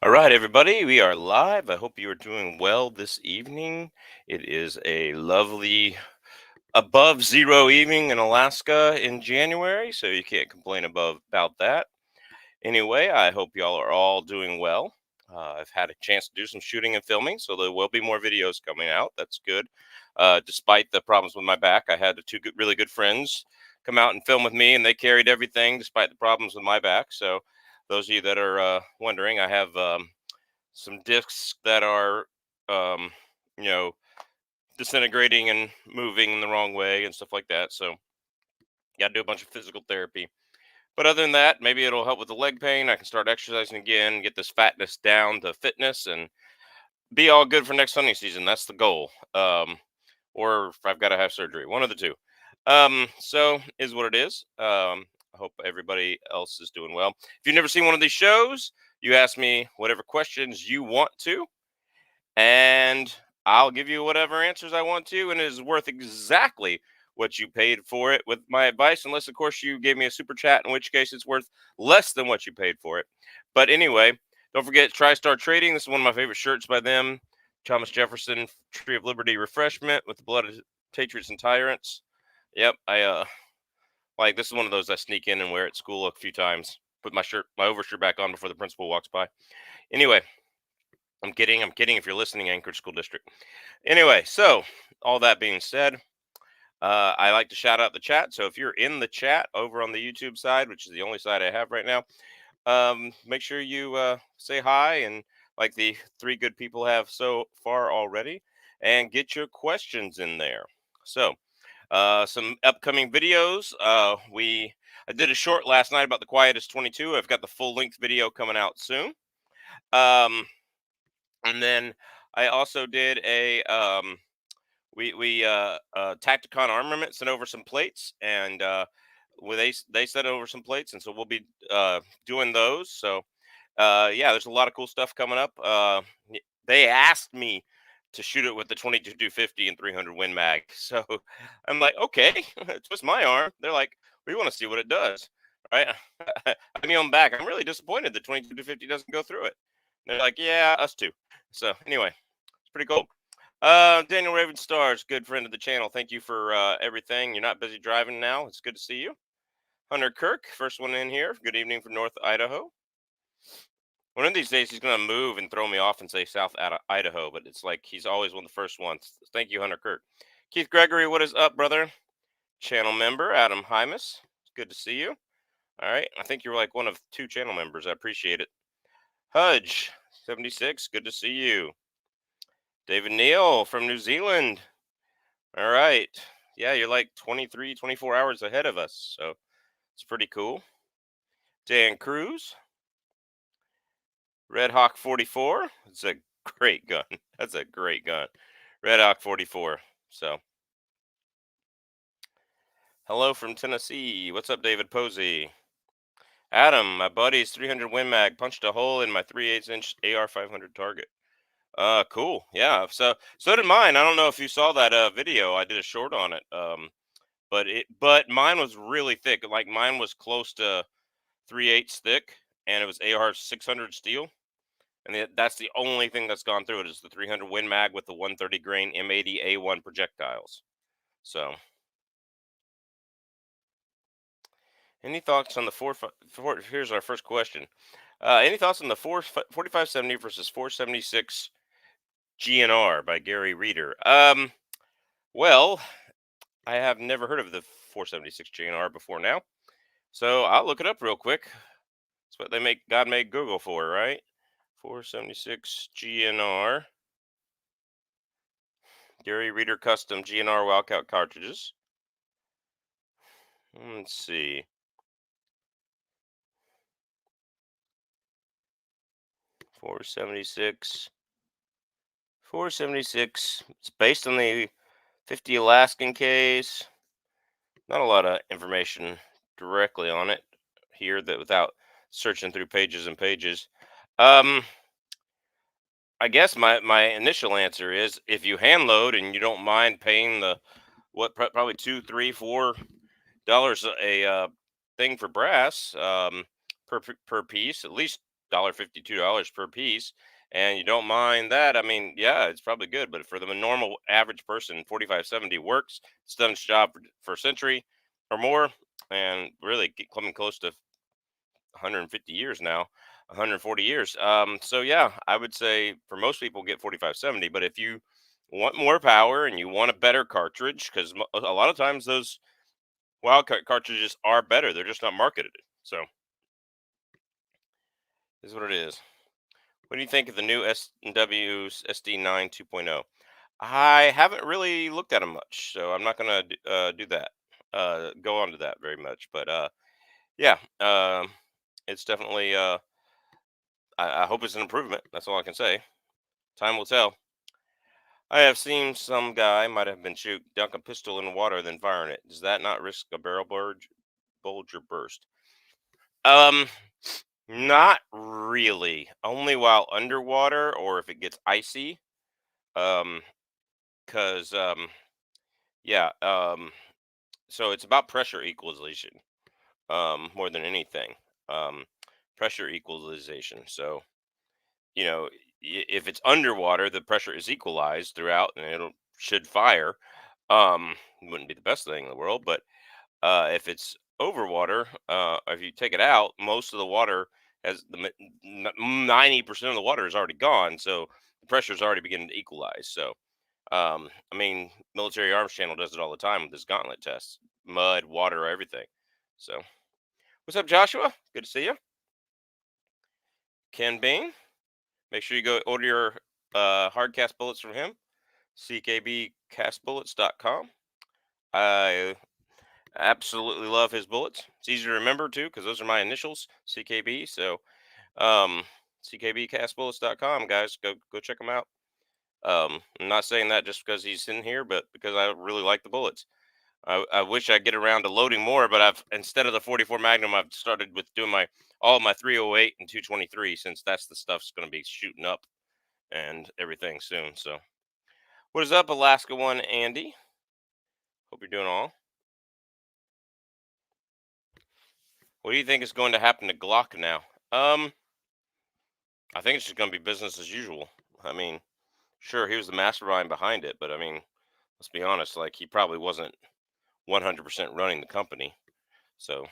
All right, everybody, we are live. I hope you are doing well this evening. It is a lovely above zero evening in Alaska in January, so you can't complain about that. Anyway, I hope y'all are all doing well. I've had a chance to do some shooting and filming, so there will be more videos coming out. That's good. Despite the problems with my back, I had really good friends come out and film with me, and they carried everything despite the problems with my back. So, those of you that are wondering, I have some discs that are, um, you know, disintegrating and moving in the wrong way and stuff like that. So, got to do a bunch of physical therapy. But other than that, maybe it'll help with the leg pain. I can start exercising again, get this fatness down to fitness, and be all good for next hunting season. That's the goal. Or if I've got to have surgery, one of the two. So is what it is. I hope everybody else is doing well. If you've never seen one of these shows, you ask me whatever questions you want to, and I'll give you whatever answers I want to, and it is worth exactly what you paid for it with my advice, unless, of course, you gave me a super chat, in which case it's worth less than what you paid for it. But anyway, don't forget TriStar Trading. This is one of my favorite shirts by them. Thomas Jefferson Tree of Liberty refreshment with the blood of patriots and tyrants. Yep, I like this is one of those I sneak in and wear at school a few times. Put my overshirt back on before the principal walks by. Anyway, I'm kidding. I'm kidding. If you're listening, Anchorage School District. Anyway, so all that being said, I like to shout out the chat. So if you're in the chat over on the YouTube side, which is the only side I have right now, make sure you say hi and like the three good people have so far already, and get your questions in there. So some upcoming videos. I did a short last night about the Quietest 22. I've got the full length video coming out soon. Um, and then I also did a Tacticon armament sent over some plates, and they sent over some plates, and so we'll be doing those. So yeah, there's a lot of cool stuff coming up. They asked me to shoot it with the 22-250 and 300 Win Mag, so I'm like, okay, twist my arm. They're like, we want to see what it does, right? I mean, on back, I'm really disappointed the 22-250 doesn't go through it. They're like, yeah, us too. So anyway, it's pretty cool. Daniel Raven Stars, good friend of the channel. Thank you for everything. You're not busy driving now. It's good to see you. Hunter Kirk, first one in here. Good evening from North Idaho. One of these days, he's going to move and throw me off and say South Idaho, but it's like he's always one of the first ones. Thank you, Hunter Kirk. Keith Gregory, what is up, brother? Channel member, Adam Hymus. It's good to see you. All right. I think you're like one of two channel members. I appreciate it. Hudge, 76. Good to see you. David Neal from New Zealand. All right. Yeah, you're like 23, 24 hours ahead of us. So it's pretty cool. Dan Cruz, Red Hawk 44. It's a great gun. That's a great gun. Red Hawk 44. So, hello from Tennessee. What's up, David Posey? Adam, my buddy's 300 Win Mag punched a hole in my 3/8-inch AR 500 target. Cool. Yeah. So did mine. I don't know if you saw that video. I did a short on it. But mine was really thick. Like mine was close to 3/8 thick, and it was AR 600 steel. And that's the only thing that's gone through it is the 300 Win Mag with the 130 grain M80 A1 projectiles. So, any thoughts on the here's our first question. Any thoughts on the 4570 versus 476 GNR by Gary Reeder? Well, I have never heard of the 476 GNR before now, so I'll look it up real quick. That's what they make God made Google for, right? 476 GNR. Gary Reader Custom GNR Wildcat cartridges. Let's see. 476. 476. It's based on the 50 Alaskan case. Not a lot of information directly on it here that without searching through pages and pages. I guess my initial answer is if you hand load and you don't mind paying the probably $2, $3, $4 a thing for brass per piece, at least $1.50, $2 per piece, and you don't mind that, I mean, yeah, it's probably good. But for the normal average person, 4570 works. It's done its job for a century or more, and really coming close to 150 years now, 140 years. So yeah, I would say for most people get 4570. But if you want more power and you want a better cartridge, because a lot of times those wildcard cartridges are better, they're just not marketed. So this is what it is. What do you think of the new S&W SD9 2.0? I haven't really looked at them much, so I'm not gonna do that. Go on to that very much, but yeah, it's definitely. I hope it's an improvement. That's all I can say. Time will tell. I have seen some guy might have been dunk a pistol in water, then firing it. Does that not risk a barrel bulge or burst? Um, Not really. Only while underwater or if it gets icy. Um, cause yeah. So it's about pressure equalization. More than anything. Um, Pressure equalization. So if it's underwater, the pressure is equalized throughout, and it should fire. Wouldn't be the best thing in the world, but if it's over water, if you take it out, most of the water has 90% of the water is already gone, so the pressure is already beginning to equalize. So, I mean, Military Arms Channel does it all the time with this gauntlet test, mud, water, everything. So, what's up, Joshua? Good to see you. Ken Bain, make sure you go order your hard cast bullets from him. ckbcastbullets.com. I absolutely love his bullets. It's easy to remember too because those are my initials, CKB. So, um, ckbcastbullets.com, guys, go check him out. I'm not saying that just because he's in here, but because I really like the bullets. I wish I'd get around to loading more, but I've instead of the 44 Magnum, I've started with doing all of my 308 and 223 since that's the stuff's going to be shooting up and everything soon. So, what is up, Alaska One Andy? Hope you're doing all. What do you think is going to happen to Glock now? I think it's just going to be business as usual. I mean, sure, he was the mastermind behind it, but I mean, let's be honest, like he probably wasn't 100% running the company. So, I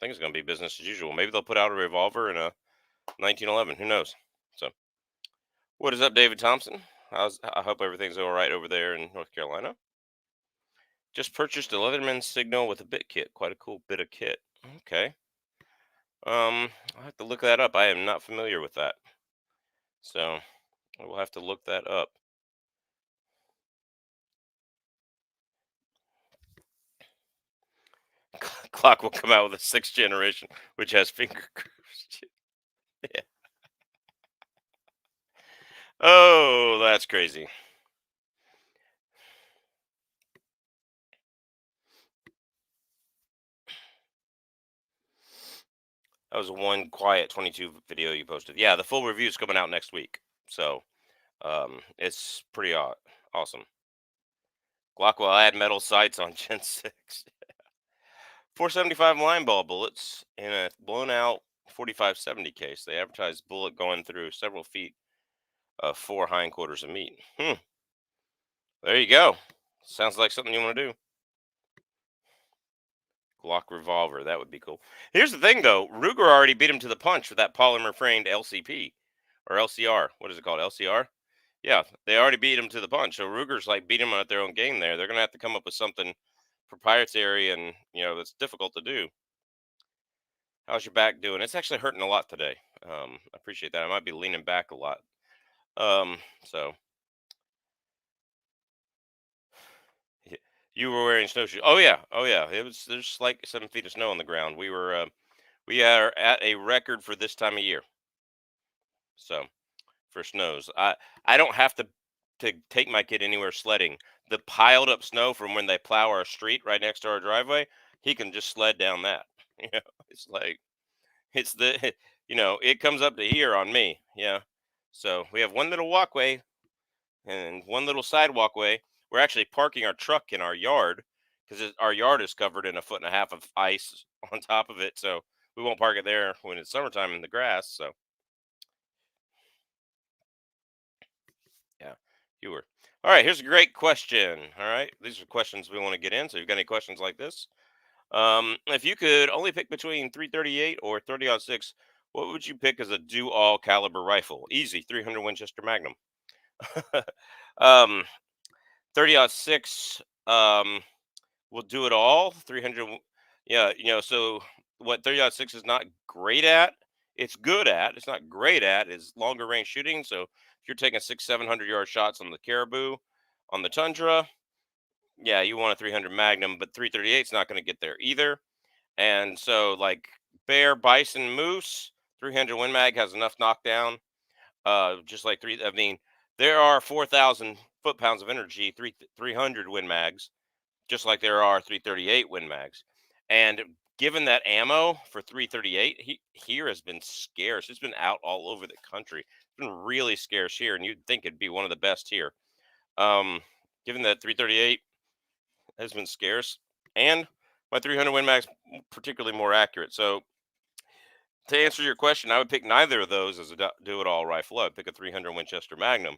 think it's going to be business as usual. Maybe they'll put out a revolver and a 1911. Who knows? So, what is up, David Thompson? I hope everything's all right over there in North Carolina. Just purchased a Leatherman Signal with a bit kit. Quite a cool bit of kit. Okay. I'll have to look that up. I am not familiar with that. So I will have to look that up. Clock will come out with a 6th generation, which has finger grooves. Yeah. Oh, that's crazy. That was one quiet 22 video you posted. Yeah, the full review is coming out next week. So it's pretty awesome. Glock will add metal sights on Gen 6. 475 line ball bullets in a blown out 4570 case. They advertise bullet going through several feet of 4 hindquarters of meat. There you go. Sounds like something you want to do. Glock revolver. That would be cool. Here's the thing, though. Ruger already beat him to the punch with that polymer framed LCP or LCR. What is it called? LCR? Yeah, they already beat him to the punch. So Ruger's like beat him at their own game there. They're going to have to come up with something proprietary and, that's difficult to do. How's your back doing? It's actually hurting a lot today. I appreciate that. I might be leaning back a lot. So you were wearing snowshoes. Oh yeah, oh yeah. There's like 7 feet of snow on the ground. We are at a record for this time of year. So for snows, I don't have to take my kid anywhere sledding. The piled up snow from when they plow our street right next to our driveway, he can just sled down that. It's like it's the it comes up to here on me. Yeah. So we have one little walkway and one little side walkway. We're actually parking our truck in our yard because our yard is covered in a foot and a half of ice on top of it. So we won't park it there when it's summertime in the grass. So Fewer. All right, here's a great question. All right, these are questions we want to get in. So, if you've got any questions like this, if you could only pick between 338 or 30-06, what would you pick as a do-all caliber rifle? Easy, 300 Winchester Magnum. um, 30-06 will do it all. 300, yeah, so what 30-06 is not great at, it's good at, it's not great at, is longer range shooting. So if you're taking 700 yard shots on the caribou, on the tundra, yeah, you want a 300 Magnum, but 338 is not going to get there either. And so, like bear, bison, moose, 300 Win Mag has enough knockdown. Just like three, I mean, there are 4,000 foot pounds of energy, 300 Win Mags, just like there are 338 Win Mags. And given that ammo for 338 here has been scarce, it's been out all over the country. It's been really scarce here, and you'd think it'd be one of the best here. Um, Given that 338 has been scarce, and my 300 Win Mag's particularly more accurate. So to answer your question, I would pick neither of those as a do-it-all rifle. I would pick a 300 Winchester Magnum,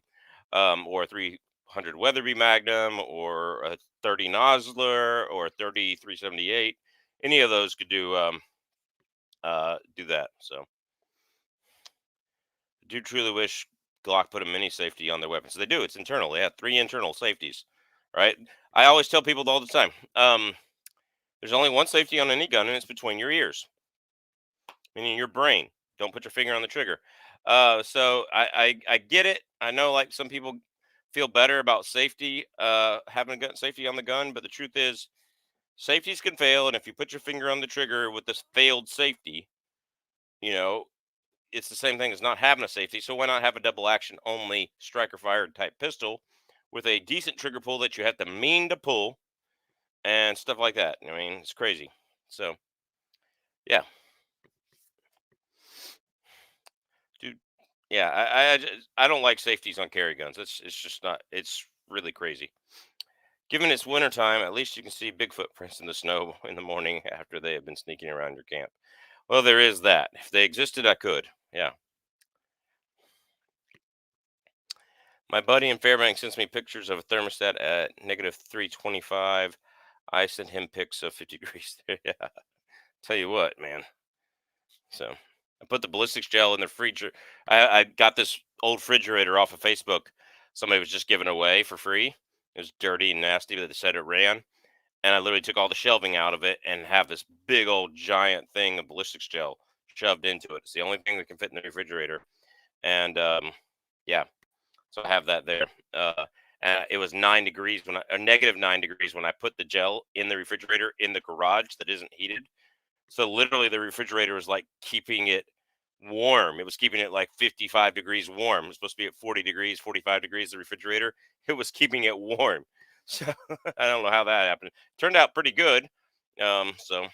or a 300 Weatherby Magnum, or a 30 Nosler, or a 30 378. Any of those could do that. So I do truly wish Glock put a mini safety on their weapons. They do. It's internal. They have 3 internal safeties. Right. I always tell people all the time. There's only one safety on any gun, and it's between your ears, meaning your brain. Don't put your finger on the trigger. So I get it. I know, like, some people feel better about safety, having gun safety on the gun, but the truth is safeties can fail, and if you put your finger on the trigger with this failed safety, you know it's the same thing as not having a safety. So why not have a double action only striker fired type pistol with a decent trigger pull that you have to mean to pull and stuff like that? I mean, it's crazy. So yeah, dude. Yeah, I don't like safeties on carry guns. It's just not. It's really crazy. Given it's wintertime, at least you can see big footprints in the snow in the morning after they have been sneaking around your camp. Well, there is that. If they existed, I could. Yeah. My buddy in Fairbanks sends me pictures of a thermostat at -325. I sent him pics of 50 degrees there. Yeah. Tell you what, man. So I put the ballistics gel in the freezer. I got this old refrigerator off of Facebook. Somebody was just giving away for free. It was dirty and nasty, but they said it ran. And I literally took all the shelving out of it and have this big old giant thing of ballistics gel shoved into it. It's the only thing that can fit in the refrigerator. And yeah, so I have that there. And it was 9 degrees when or -9 degrees when I put the gel in the refrigerator in the garage that isn't heated. So literally the refrigerator was like keeping it warm. It was keeping it like 55 degrees warm. It was supposed to be at 40 degrees, 45 degrees, the refrigerator. It was keeping it warm. So I don't know how that happened. Turned out pretty good. So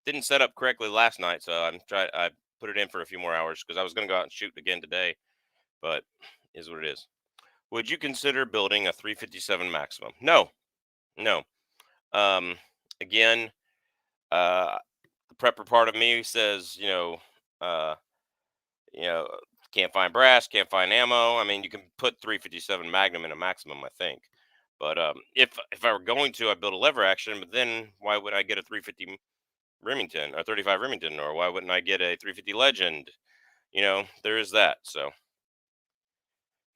didn't set up correctly last night. So I put it in for a few more hours because I was going to go out and shoot again today, but is what it is. Would you consider building a 357 maximum? No, no. Um, Again, uh, the prepper part of me says, uh, you know, can't find brass, can't find ammo. I mean, you can put 357 Magnum in a maximum, I think. But if I were going to, I'd build a lever action. But then why would I get a 350 Remington or 35 Remington, or why wouldn't I get a 350 Legend? There is that. So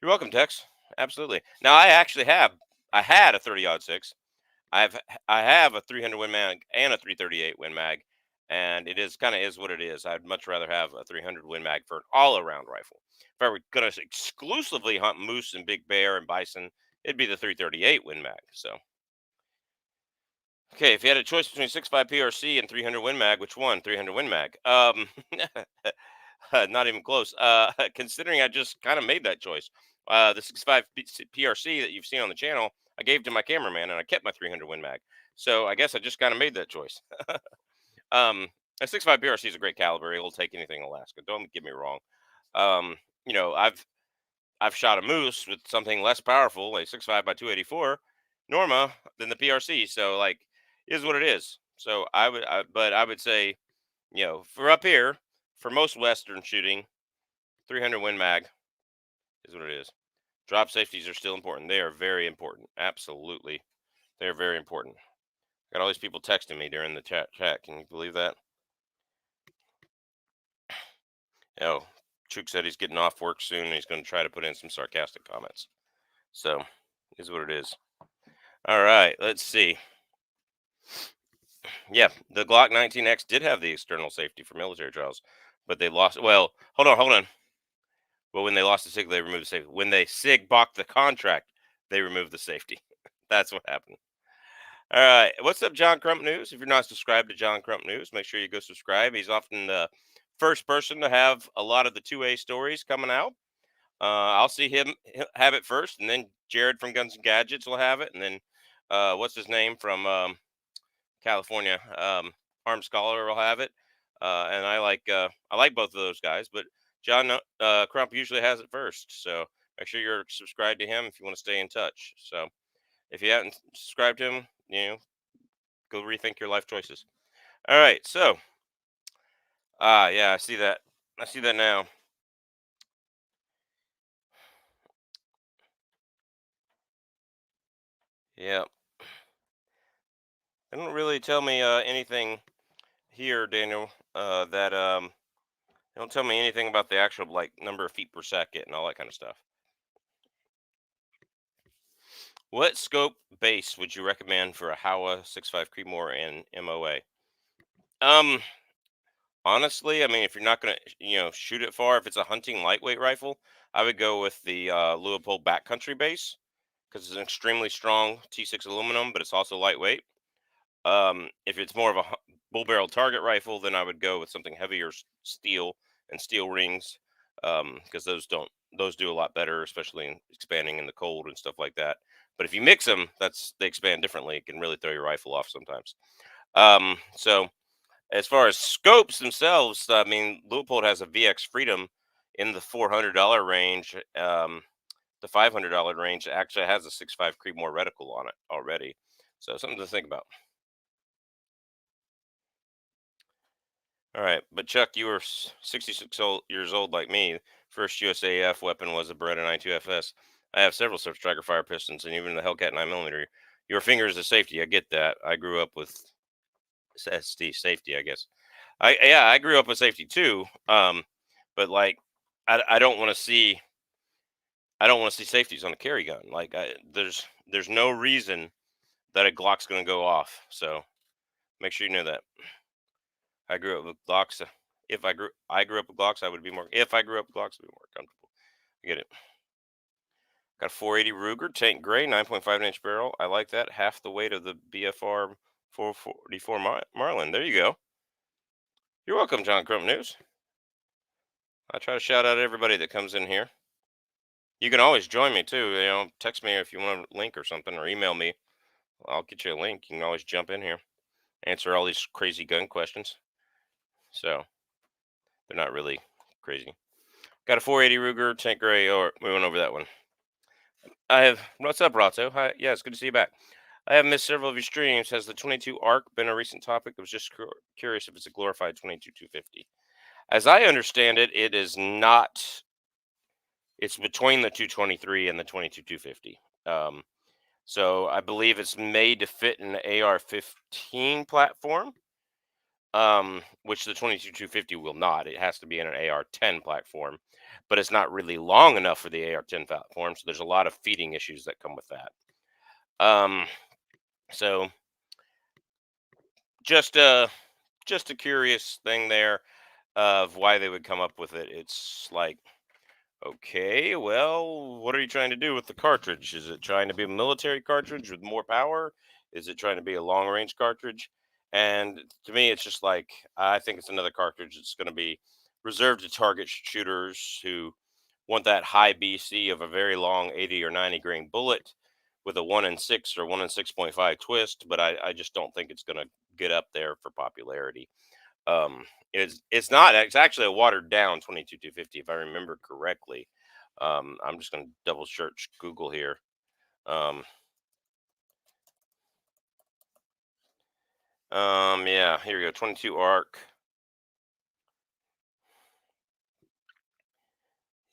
you're welcome, Tex. Absolutely. Now I had a 30-06. I have a 300 Win Mag and a 338 Win Mag, and it is kind of is what it is. I'd much rather have a 300 Win Mag for an all around rifle. If I were going to exclusively hunt moose and big bear and bison, it'd be the 338 Win Mag. So okay, if you had a choice between 6.5 PRC and 300 Win Mag, which one? 300 Win Mag. Not even close. Considering I just kind of made that choice. The 6.5 PRC that you've seen on the channel, I gave to my cameraman, and I kept my 300 Win Mag. So I guess I just kind of made that choice. um, a 6.5 PRC is a great caliber. It'll take anything in Alaska. Don't get me wrong. Um, I've shot a moose with something less powerful, a 6.5 by 284 Norma, than the PRC. So, like, is what it is. So but I would say, for up here, for most Western shooting, 300 Win Mag is what it is. Drop safeties are still important. They are very important. Absolutely. They're very important. Got all these people texting me during the chat. Can you believe that? Oh, Chook said he's getting off work soon and he's going to try to put in some sarcastic comments. So, is what it is. All right, let's see. Yeah, the Glock 19X did have the external safety for military trials, but they lost. Well, hold on. Well, when they lost the SIG, they removed the safety. When they SIG balked the contract, they removed the safety. That's what happened. All right. What's up, John Crump News? If you're not subscribed to John Crump News, make sure you go subscribe. He's often the first person to have a lot of the 2A stories coming out. I'll see him have it first, and then Jared from Guns and Gadgets will have it, and then what's his name from California, Arm Scholar will have it. And I like both of those guys, but John Crump usually has it first. So make sure you're subscribed to him if you want to stay in touch. So if you haven't subscribed to him, go rethink your life choices. All right, so yeah, I see that. I see that now. Yeah, they don't really tell me anything here, Daniel. That they don't tell me anything about the actual like number of feet per second and all that kind of stuff. What scope base would you recommend for a Howa 6.5 Creedmoor and MOA? Um, Honestly, I mean, if you're not gonna, shoot it far, if it's a hunting lightweight rifle, I would go with the Leupold backcountry base because it's an extremely strong T6 aluminum, but it's also lightweight. If it's more of a bull barrel target rifle, then I would go with something heavier steel and steel rings, because those do a lot better, especially in expanding in the cold and stuff like that. But if you mix them, they expand differently. It can really throw your rifle off sometimes. So as far as scopes themselves, I mean, Leupold has a VX Freedom in the $400 range. The $500 range actually has a 6.5 Creedmoor reticle on it already. So something to think about. All right, but Chuck, you were 66 years old like me. First USAF weapon was a Beretta 92FS. I have several striker fire pistons and even the Hellcat 9mm. Your finger is a safety. I get that. I grew up with ST safety, I guess. I grew up with safety too. But like, I don't want to see safeties on a carry gun. Like, there's no reason that a Glock's going to go off. So make sure you know that. I grew up with Glocks. If I grew up with Glocks, I would be more. If I grew up with Glocks, I'd be more comfortable. You get it. Got a 480 Ruger tank gray, 9.5-inch barrel. I like that. Half the weight of the BFR 444 Marlin. There you go. You're welcome, John Crump News. I try to shout out everybody that comes in here. You can always join me too. Text me if you want a link or something, or email me. I'll get you a link. You can always jump in here, answer all these crazy gun questions. So they're not really crazy. Got a 480 Ruger tank gray. Or we went over that one. I have. What's up, Rato? Hi. Yeah, it's good to see you back. I have missed several of your streams. Has the 22 ARC been a recent topic? I was just curious if it's a glorified 22 250. As I understand it, it is not. It's between the 223 and the 22 250. So I believe it's made to fit an AR-15 platform, which the 22 250 will not. It has to be in an AR-10 platform, but it's not really long enough for the AR-10 platform. So there's a lot of feeding issues that come with that. So just a curious thing there of why they would come up with it. It's like, okay, well, what are you trying to do with the cartridge? Is it trying to be a military cartridge with more power? Is it trying to be a long range cartridge? And to me, it's just like, I think it's another cartridge that's going to be reserved to target shooters who want that high BC of a very long 80 or 90 grain bullet with a 1 in 6 or 1 in 6.5 twist. But I just don't think it's going to get up there for popularity. It's not. It's actually a watered down 22 250, if I remember correctly. I'm just going to double search Google here. Yeah, here we go. 22 ARC.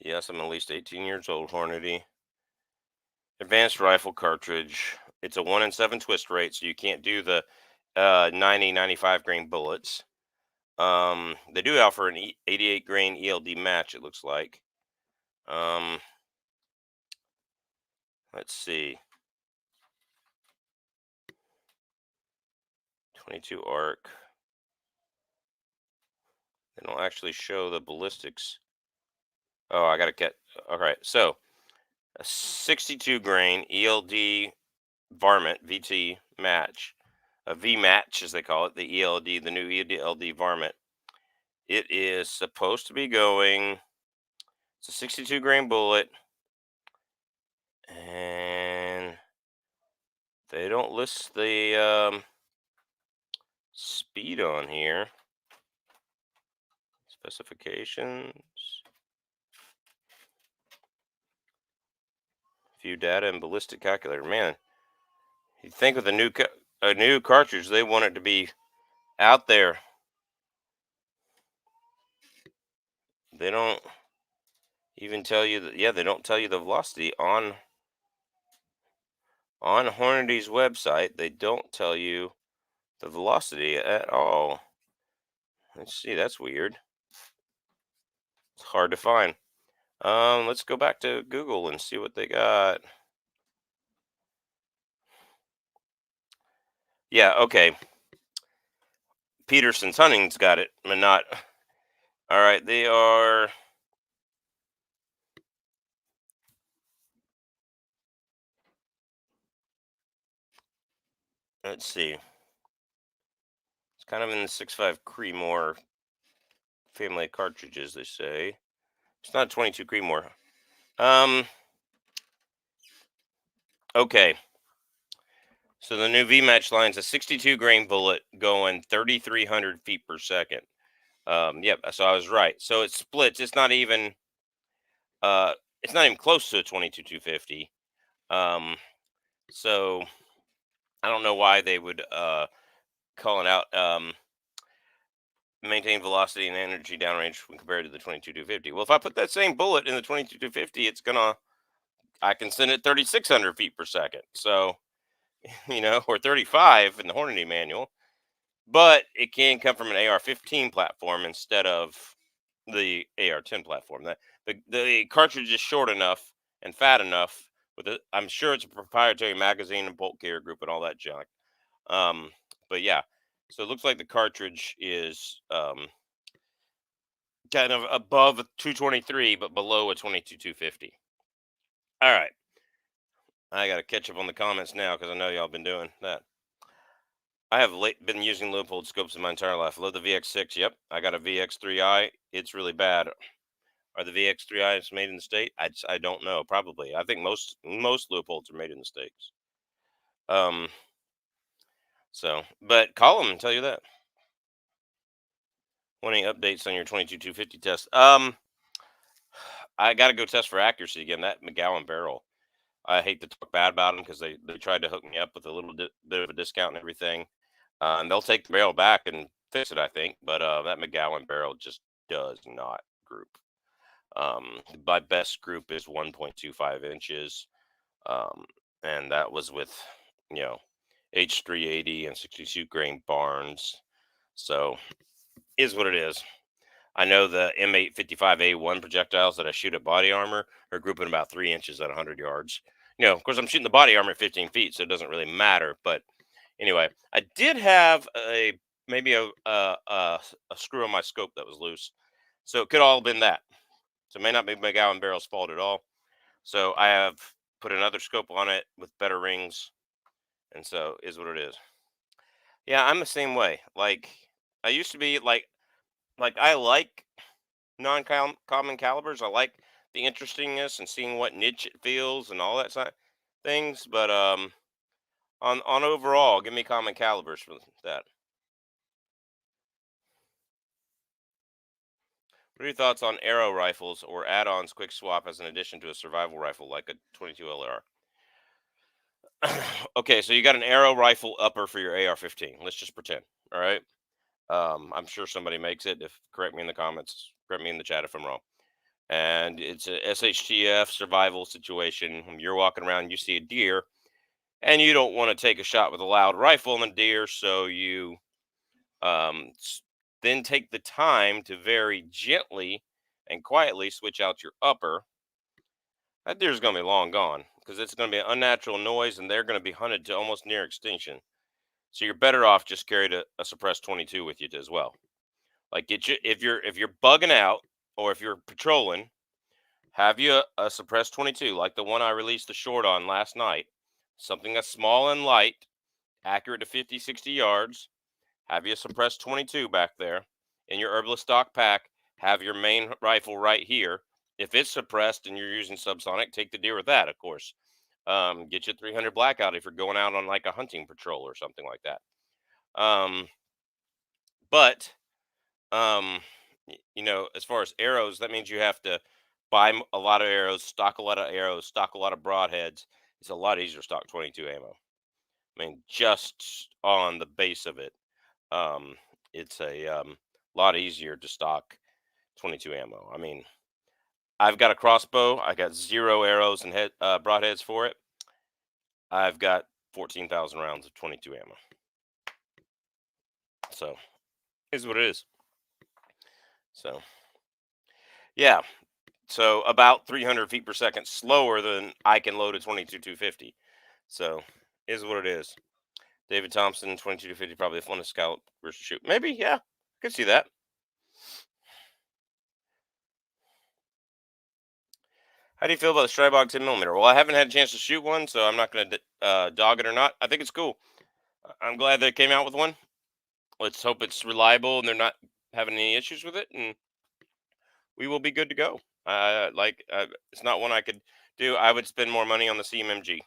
Yes, I'm at least 18 years old, Hornady. Advanced rifle cartridge. It's a 1 in 7 twist rate, so you can't do the 90, 95 grain bullets. They do offer an 88 grain ELD match, it looks like. Um, let's see. 22 arc. They don't actually show the ballistics. Oh, I gotta get. All right, so a 62 grain ELD varmint VT match, a V match as they call it, the ELD, the new ELD varmint. It is supposed to be going. It's a 62 grain bullet, and they don't list the speed on here. Specifications. View data and ballistic calculator. Man, you think with a new cartridge, they want it to be out there. They don't even tell you that. Yeah, they don't tell you the velocity on Hornady's website. They don't tell you the velocity at all. Let's see. That's weird. It's hard to find. Let's go back to Google and see what they got. Yeah, okay. Peterson's Hunting's got it, but not. All right, they are. Let's see. It's kind of in the 6.5 Creemore family of cartridges. They say it's not 22 Creemore. Um. Okay. So the new V match line's a 62 grain bullet going 3,300 feet per second. Yep. So I was right. So it splits. It's not even close to a 22 250. Um. So I don't know why they would call it out. Maintain velocity and energy downrange when compared to the 22 250. Well, if I put that same bullet in the 22 250, I can send it 3,600 feet per second. So, or 35 in the Hornady manual, but it can come from an AR-15 platform instead of the AR-10 platform. The cartridge is short enough and fat enough I'm sure it's a proprietary magazine and bolt carrier group and all that junk. Um, but yeah, so it looks like the cartridge is kind of above a 223, but below a 22 250. All right. I got to catch up on the comments now because I know y'all been doing that. I have been using Leupold scopes in my entire life. I love the VX6. Yep. I got a VX3i. It's really bad. Are the VX3is made in the state? I don't know. Probably. I think most Leupolds are made in the States. But call them and tell you that. Want any updates on your 22 250 test? I got to go test for accuracy again. That McGowan barrel. I hate to talk bad about them because they tried to hook me up with a little bit of a discount and everything. And they'll take the barrel back and fix it, I think. But that McGowan barrel just does not group. My best group is 1.25 inches. And that was with, you know, H380 and 62 grain Barnes. So is what it is. I know the M855A1 projectiles that I shoot at body armor are grouping about 3 inches at 100 yards. Of course, I'm shooting the body armor at 15 feet, so it doesn't really matter. But anyway, I did have maybe a screw on my scope that was loose, so it could all have been that. So it may not be McGowan barrel's fault at all. So I have put another scope on it with better rings, and so is what it is. Yeah, I'm the same way. Like I used to be like I like non-common calibers. I like the interestingness and seeing what niche it feels and all that side things. But on overall, give me common calibers for that. What are your thoughts on arrow rifles or add-ons quick swap as an addition to a survival rifle like a 22 LR? Okay, so you got an arrow rifle upper for your AR-15. Let's just pretend. All right. I'm sure somebody makes it. If correct me in the comments, correct me in the chat if I'm wrong. and it's a SHTF survival situation. When you're walking around, you see a deer, and you don't want to take a shot with a loud rifle on the deer, so you um, s- then take the time to very gently and quietly switch out your upper. That deer's going to be long gone because it's going to be an unnatural noise, and they're going to be hunted to almost near extinction. So you're better off just carrying a suppressed 22 with you as well. Like get you if you're bugging out or if you're patrolling, have you a suppressed 22 like the one I released the short on last night. Something that's small and light, accurate to 50, 60 yards. Have you a suppressed 22 back there in your herbalist stock pack? Have your main rifle right here. If it's suppressed and you're using subsonic, take the deer with that, of course. Get you 300 blackout if you're going out on like a hunting patrol or something like that. Um, but as far as arrows, that means you have to buy a lot of arrows, stock a lot of arrows, stock a lot of broadheads. It's a lot easier to stock 22 ammo. I mean, just on the base of it, um, it's a lot easier to stock 22 ammo. I mean, I've got a crossbow. I got 0 arrows and broadheads for it. I've got 14,000 rounds of 22 ammo. So, is what it is. So, yeah. So about 300 feet per second slower than I can load a 22 250. So, is what it is. David Thompson, 22 250, probably the funnest scout versus shoot. Maybe, yeah, I could see that. How do you feel about the Strybog 10 millimeter? Well, I haven't had a chance to shoot one, so I'm not going to dog it or not. I think it's cool. I'm glad they came out with one. Let's hope it's reliable and they're not having any issues with it, and we will be good to go. It's not one I could do. I would spend more money on the CMMG.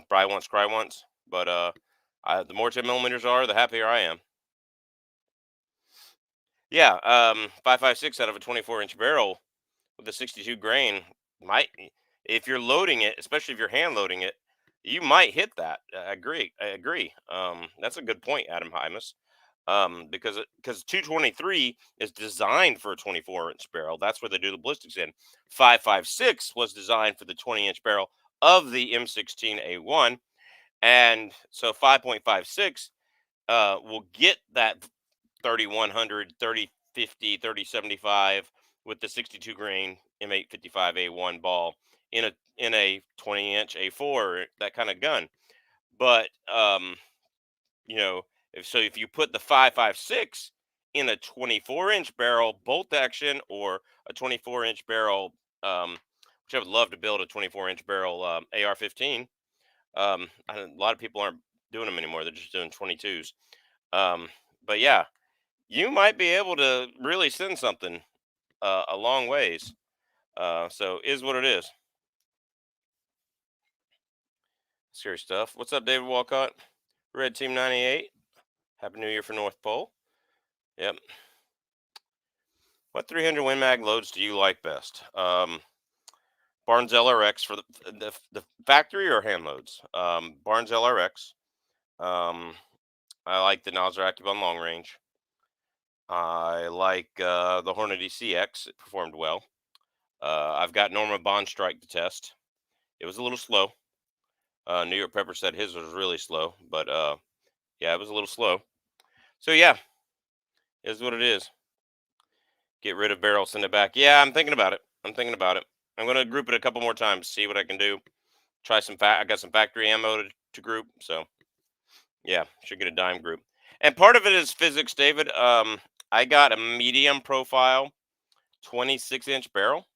Buy once, cry once. But the more 10 millimeters are, the happier I am. Yeah, 5.56 out of a 24-inch barrel with a 62 grain might, if you're loading it, especially if you're hand loading it, you might hit that. I agree. I agree. That's a good point, Adam Hymus. Because 223 is designed for a 24-inch barrel. That's where they do the ballistics in. 5.56 was designed for the 20-inch barrel of the M16A1, and so 5.56 will get that 3100, 3050, 3075 with the 62 grain M855A1 ball in a 20-inch A4, that kind of gun. But you know, if you put the 5.56 in a 24-inch barrel bolt action or a 24-inch barrel, which I would love to build a 24-inch barrel AR-15. A lot of people aren't doing them anymore; they're just doing 22s. Um, but yeah, you might be able to really send something a long ways. So is what it is. Scary stuff. What's up, David Walcott? Red Team 98. Happy New Year for North Pole. Yep. What 300 Win Mag loads do you like best? Barnes LRX for the factory or hand loads? Barnes LRX. Um, I like the Nosler Acubon long range. I like the Hornady CX. It performed well. I've got Norma Bond Strike to test. It was a little slow. New York Pepper said his was really slow, but yeah, it was a little slow. So yeah, is what it is. Get rid of barrel, send it back. Yeah, I'm thinking about it. I'm thinking about it. I'm gonna group it a couple more times, see what I can do. Try some I got some factory ammo to group, so yeah, should get a dime group. And part of it is physics, David. I got a medium profile, 26-inch barrel,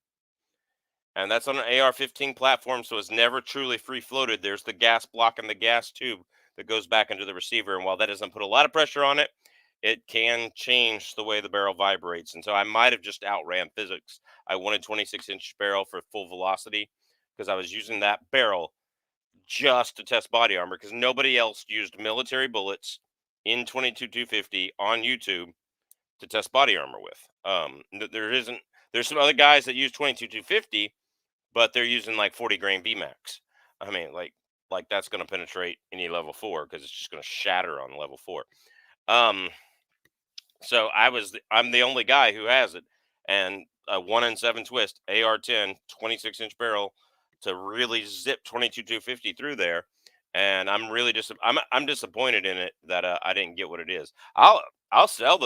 and that's on an AR-15 platform, so it's never truly free floated. There's the gas block and the gas tube that goes back into the receiver, and while that doesn't put a lot of pressure on it, it can change the way the barrel vibrates. And so I might have just outran physics. I wanted 26-inch barrel for full velocity because I was using that barrel just to test body armor because nobody else used military bullets in 22 250 on YouTube to test body armor with. There isn't. There's some other guys that use 22 250, but they're using like 40 grain VMAX. I mean, like that's going to penetrate any level 4 because it's just going to shatter on level 4. Um, so I'm the only guy who has it, and a 1 in 7 twist AR-10 26-inch barrel to really zip 22 250 through there. And I'm really I'm disappointed in it that I didn't get what it is. I'll sell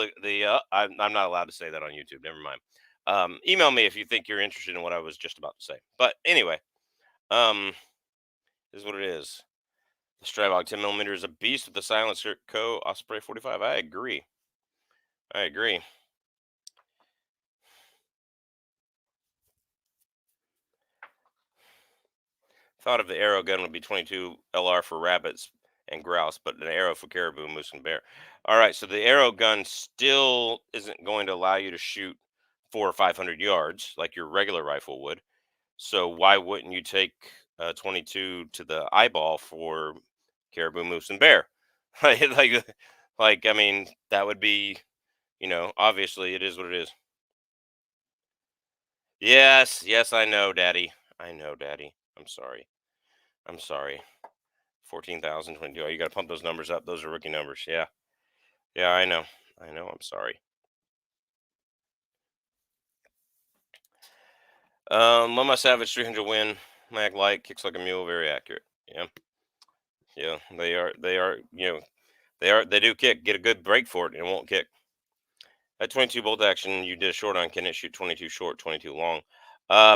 I'm not allowed to say that on YouTube. Never mind. Email me if you think you're interested in what I was just about to say. But anyway, um, this is what it is. The Strybog 10 millimeter is a beast with the silencer Co. Osprey 45. I agree. I agree. Thought of the arrow gun would be 22 LR for rabbits and grouse, but an arrow for caribou, moose, and bear. All right, so the arrow gun still isn't going to allow you to shoot 400 or 500 yards like your regular rifle would. So why wouldn't you take 22 to the eyeball for caribou, moose, and bear? like, like, I mean, that would be, obviously it is what it is. Yes, yes, I know, Daddy. I know, Daddy. I'm sorry. I'm sorry. 14,000 22. Oh, you got to pump those numbers up. Those are rookie numbers. Yeah. Yeah, I know. I know. I'm sorry. Mama Savage 300 win. Mag light, kicks like a mule, very accurate. Yeah. Yeah. They do kick. Get a good break for it and it won't kick. At 22 bolt action, you did a short on. Can it shoot 22 short, 22 long?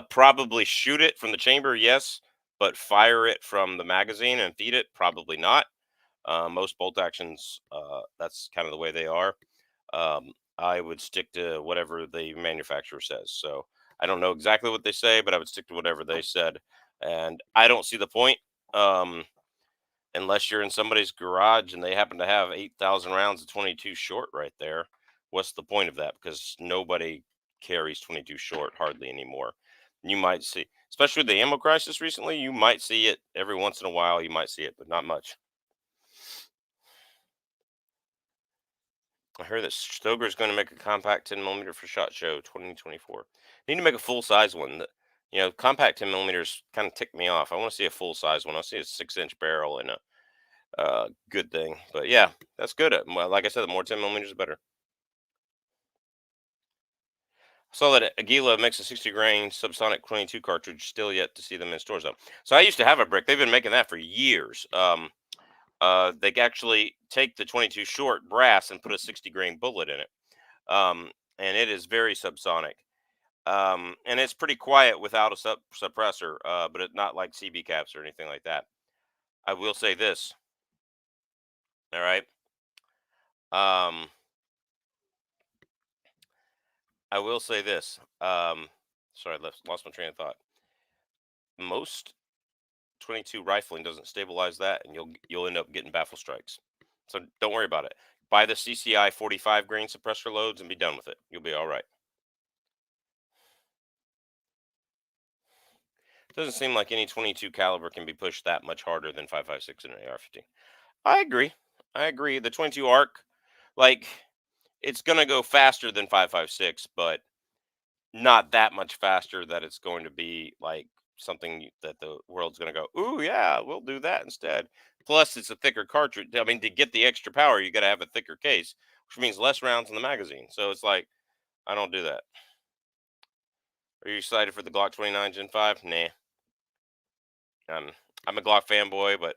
Probably shoot it from the chamber, yes, but fire it from the magazine and feed it, probably not. Most bolt actions, that's kind of the way they are. I would stick to whatever the manufacturer says. So I don't know exactly what they say, but I would stick to whatever they said. And I don't see the point unless you're in somebody's garage and they happen to have 8,000 rounds of 22 short right there. What's the point of that? Because nobody carries 22 short hardly anymore. You might see, especially with the ammo crisis recently, you might see it every once in a while. You might see it, but not much. I heard that Stoker's going to make a compact 10 millimeter for Shot Show 2024. Need to make a full size one. Compact 10 millimeters kind of tick me off. I want to see a full size one. I see a 6-inch barrel and a good thing. But yeah, that's good. Well, like I said, the more 10 millimeters, the better. I saw that Aguila makes a 60 grain subsonic 22 cartridge. Still yet to see them in stores though. So I used to have a brick. They've been making that for years. They actually take the 22 short brass and put a 60 grain bullet in it. And it is very subsonic. And it's pretty quiet without a suppressor, but it's not like CB caps or anything like that. I will say this. All right. Um, I will say this. Sorry, I lost my train of thought. Most 22 rifling doesn't stabilize that, and you'll end up getting baffle strikes. So don't worry about it. Buy the CCI 45 grain suppressor loads and be done with it. You'll be all right. Doesn't seem like any 22 caliber can be pushed that much harder than 5.56 and an AR-15. I agree. I agree. The 22 arc, like, it's gonna go faster than 5.56, but not that much faster that it's going to be like something that the world's gonna go, ooh yeah, we'll do that instead. Plus, it's a thicker cartridge. I mean, to get the extra power, you got to have a thicker case, which means less rounds in the magazine. So it's like, I don't do that. Are you excited for the Glock 29 Gen 5? Nah. Um, I'm a Glock fanboy, but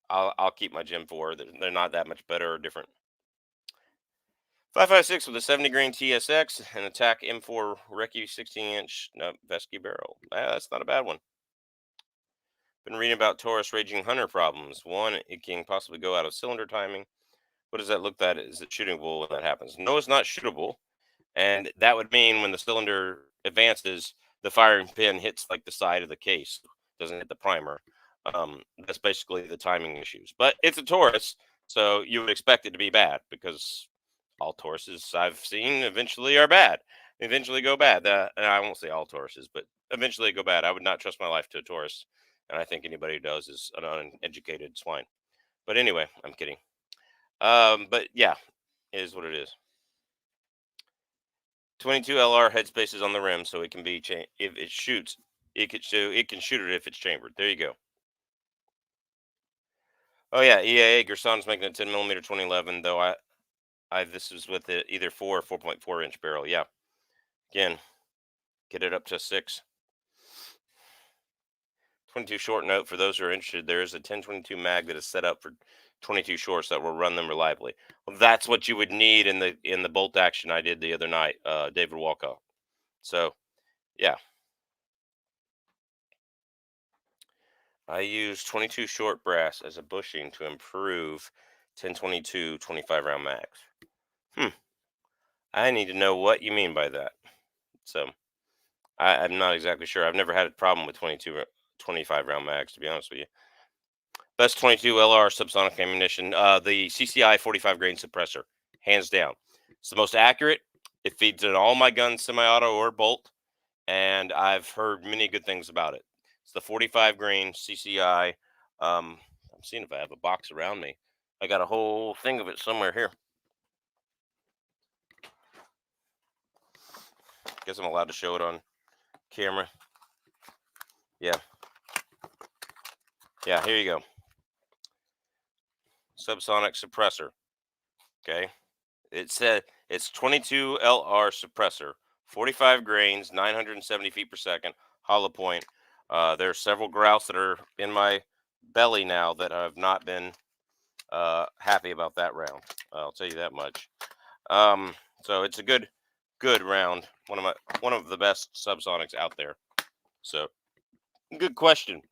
I'll keep my Gen 4. They're not that much better or different. 5.56 with a 70 grain TSX and attack M4 Recce 16-inch Vesky barrel. That's not a bad one. Been reading about Taurus Raging Hunter problems. One, it can possibly go out of cylinder timing. What does that look like? Is it shootable when that happens? No, it's not shootable. And that would mean when the cylinder advances, the firing pin hits like the side of the case, doesn't hit the primer. That's basically the timing issues. But it's a Taurus, so you would expect it to be bad because all Tauruses I've seen eventually are bad. Eventually go bad. And I won't say all Tauruses, but eventually go bad. I would not trust my life to a Taurus, and I think anybody who does is an uneducated swine. But anyway, I'm kidding. But yeah, it is what it is. 22 LR headspaces on the rim, so it can be if it shoots, it can shoot it if it's chambered. There you go. Oh yeah, EAA Gerson's making a 10 millimeter 2011, though I this is with either 4 or 4.4 inch barrel. Yeah, again, Get it up to 6. 22 short note for those who are interested. There is a 1022 mag that is set up for 22 shorts that will run them reliably. Well, that's what you would need in the bolt action I did the other night, David Walcott. So yeah, I use 22 short brass as a bushing to improve 1022 25 round mags. I need to know what you mean by that. So I'm not exactly sure. I've never had a problem with 25 round mags, to be honest with you. Best 22 LR subsonic ammunition, the CCI 45 grain suppressor, hands down. It's the most accurate. It feeds in all my guns, semi-auto or bolt, and I've heard many good things about it. It's the 45 grain CCI. I'm seeing if I have a box around me. I got a whole thing of it somewhere here. Guess I'm allowed to show it on camera. Yeah. Yeah, here you go. Subsonic suppressor. Okay. It said it's 22 LR suppressor, 45 grains, 970 feet per second, hollow point. There are several grouse that are in my belly now that have not been happy about that round. I'll tell you that much. So it's a good round. One of the best subsonics out there. So good question.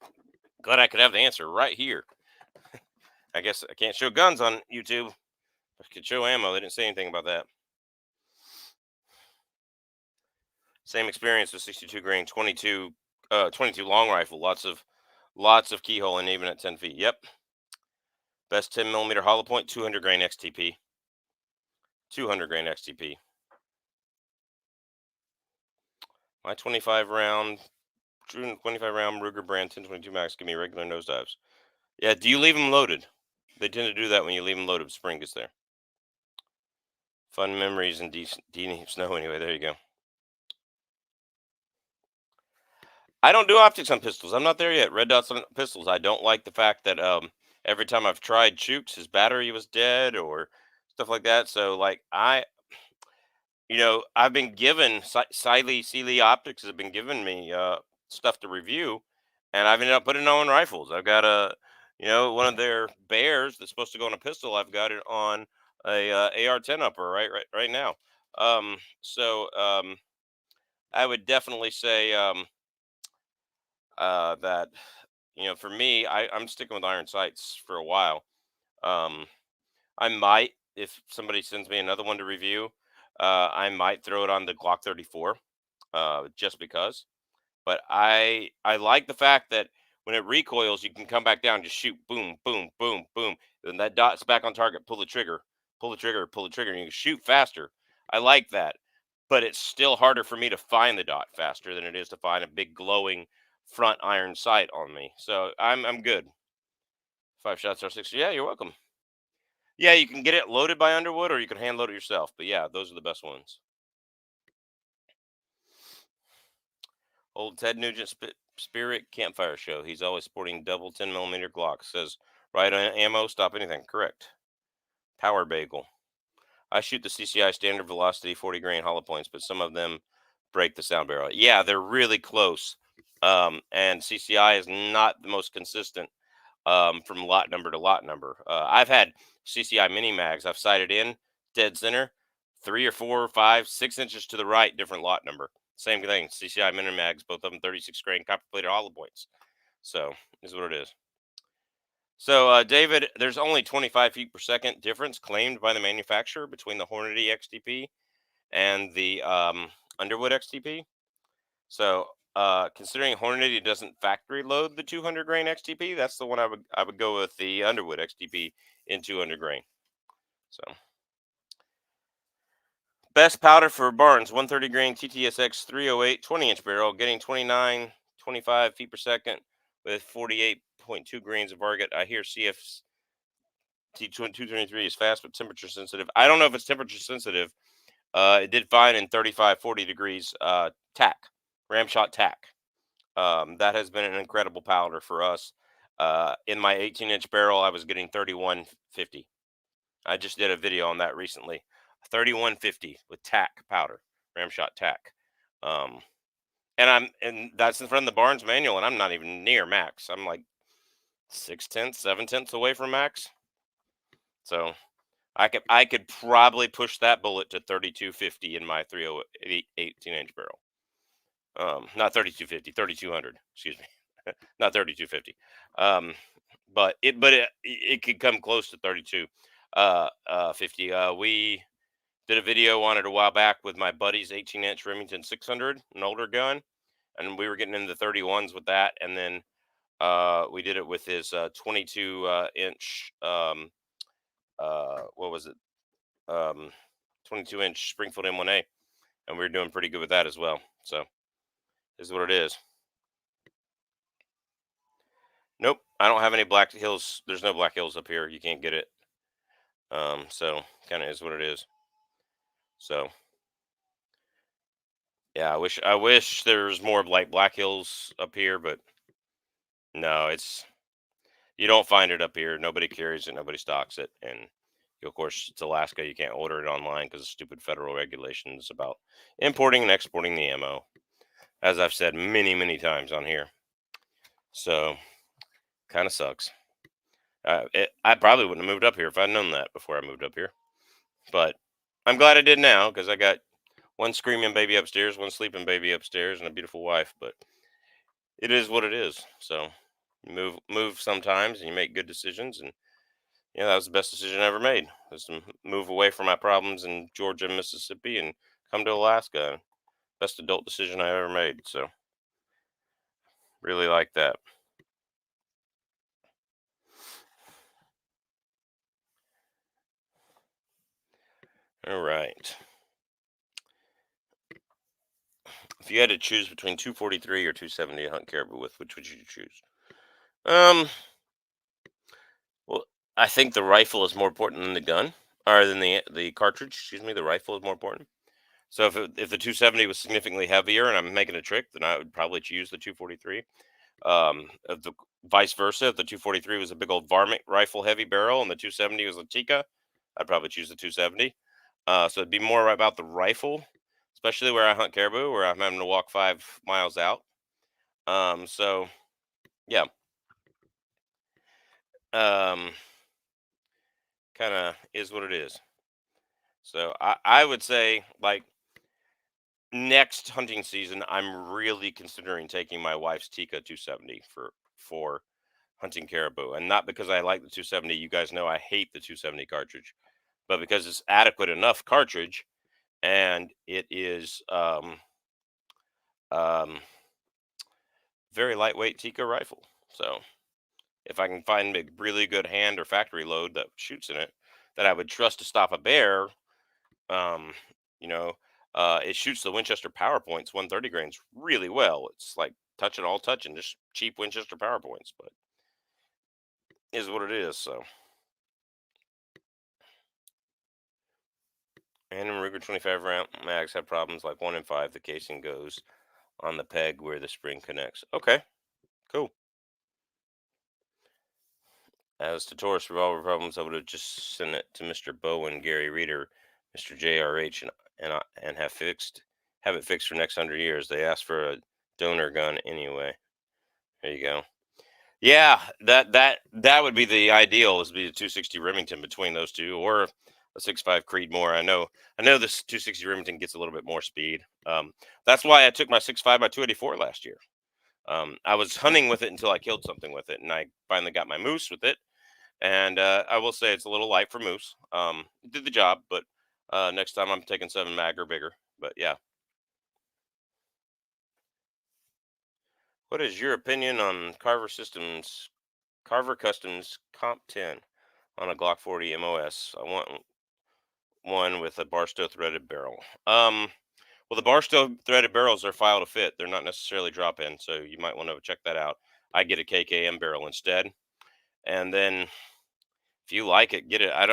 Glad I could have the answer right here. I guess I can't show guns on YouTube. I could show ammo. They didn't say anything about that. Same experience with 62 grain, 22 long rifle. Lots of keyhole and even at 10 feet. Yep. Best 10 millimeter hollow point, 200 grain XTP. 200 grain XTP. My 25 round Ruger brand 1022 max give me regular nosedives. Yeah. Do you leave them loaded? They tend to do that when you leave them loaded. Spring gets there. Fun memories and deep snow. Anyway, there you go. I don't do optics on pistols. I'm not there yet. Red dots on pistols. I don't like the fact that every time I've tried Chooks, his battery was dead or stuff like that. So like I've been given Sealy Optics has been giving me stuff to review, and I've ended up putting it on rifles. I've got one of their bears that's supposed to go on a pistol. I've got it on a AR-10 upper right now. So I would definitely say that for me, I'm sticking with iron sights for a while. Um, I might, if somebody sends me another one to review, I might throw it on the Glock 34, just because. But I like the fact that when it recoils, you can come back down, just shoot, boom, boom, boom, boom. Then that dot's back on target. Pull the trigger, pull the trigger, pull the trigger, and you can shoot faster. I like that, but it's still harder for me to find the dot faster than it is to find a big glowing front iron sight on me. So I'm good. 5 shots R60. Yeah, you're welcome. Yeah, you can get it loaded by Underwood, or you can hand load it yourself. But yeah, those are the best ones. Old Ted Nugent Spirit Campfire Show. He's always sporting double 10 millimeter Glock. Says right on ammo, stop anything. Correct. Power Bagel. I shoot the CCI standard velocity 40 grain hollow points, but some of them break the sound barrel. Yeah, they're really close. And CCI is not the most consistent from lot number to lot number. I've had CCI mini mags. I've sighted in dead center, 3 or 4 or 5, 6 inches to the right, different lot number. Same thing. CCI mini mags, both of them 36 grain copper plated hollow points. So is what it is. So David, there's only 25 feet per second difference claimed by the manufacturer between the Hornady XTP and the Underwood XTP. So, considering Hornady doesn't factory load the 200 grain XTP, that's the one I would go with the Underwood XTP in 200 grain. So, best powder for Barnes 130 grain TTSX 308 20-inch barrel, getting 25 feet per second with 48.2 grains of varget. I hear CFT 223 is fast but temperature sensitive. I don't know if it's temperature sensitive. It did fine in 35, 40 degrees tack, ram shot tack. That has been an incredible powder for us. In my 18-inch barrel, I was getting 3150. I just did a video on that recently. 3150 with tack powder, ram shot tack. and that's in front of the Barnes manual, and I'm not even near max. I'm like 6/10, 7/10 away from max. So I could probably push that bullet to 3250 in my 308 18-inch barrel. Not 3250, 3200. Excuse me, not 3250. Um, but it could come close to 32 50. We did a video on it a while back with my buddy's 18-inch Remington 600, an older gun, and we were getting into the 31s with that, and then we did it with his 22 inch what was it? 22-inch Springfield M1A, and we were doing pretty good with that as well. So, is what it is. Nope, I don't have any Black Hills. There's no Black Hills up here. You can't get it. So kind of is what it is. So yeah, I wish there was more of like Black Hills up here, but no, you don't find it up here. Nobody carries it. Nobody stocks it, and of course it's Alaska. You can't order it online because of stupid federal regulations about importing and exporting the ammo, as I've said many many times on here. So kind of sucks. I probably wouldn't have moved up here if I'd known that before I moved up here. But I'm glad I did now because I got one screaming baby upstairs, one sleeping baby upstairs, and a beautiful wife. But it is what it is. So you move sometimes, and you make good decisions. And yeah, that was the best decision I ever made, was to move away from my problems in Georgia and Mississippi and come to Alaska. Best adult decision I ever made. So really like that. All right. If you had to choose between 243 or 270 to hunt caribou with, which would you choose? Um, well, I think the rifle is more important than the gun, or than the cartridge. Excuse me, the rifle is more important. So if the 270 was significantly heavier and I'm making a trick, then I would probably choose the 243. If the vice versa, if the 243 was a big old varmint rifle heavy barrel and the 270 was a Tikka, I'd probably choose the 270. So it'd be more about the rifle, especially where I hunt caribou, where I'm having to walk 5 miles out. So yeah, um, kind of is what it is. So I would say, like, next hunting season, I'm really considering taking my wife's Tika 270 for hunting caribou, and not because I like the 270. You guys know I hate the 270 cartridge, but because it's adequate enough cartridge, and it is um, very lightweight Tika rifle. So if I can find a really good hand or factory load that shoots in it, that I would trust to stop a bear, um, you know, it shoots the Winchester power points 130 grains really well. It's like touching all touching, just cheap Winchester power points, but is what it is. So, and Ruger 25 round mags have problems like 1 in 5. The casing goes on the peg where the spring connects. Okay, cool. As to Taurus revolver problems, I would have just sent it to Mr. Bowen, Gary Reeder, Mr. JRH, and have it fixed for next 100 years. They asked for a donor gun anyway. There you go. Yeah, that would be the ideal, is be the 260 Remington between those two, or a 6.5 Creedmoor. I know this 260 Remington gets a little bit more speed. That's why I took my 6.5 by 284 last year. I was hunting with it until I killed something with it, and I finally got my moose with it. And I will say it's a little light for moose. It did the job, but next time I'm taking 7 mag or bigger. But yeah, what is your opinion on Carver Customs Comp 10 on a Glock 40 MOS? I want one with a Barstow threaded barrel. Well, the Barstow threaded barrels are file to fit. They're not necessarily drop in, so you might want to check that out. I get a KKM barrel instead, and then if you like it, get it. I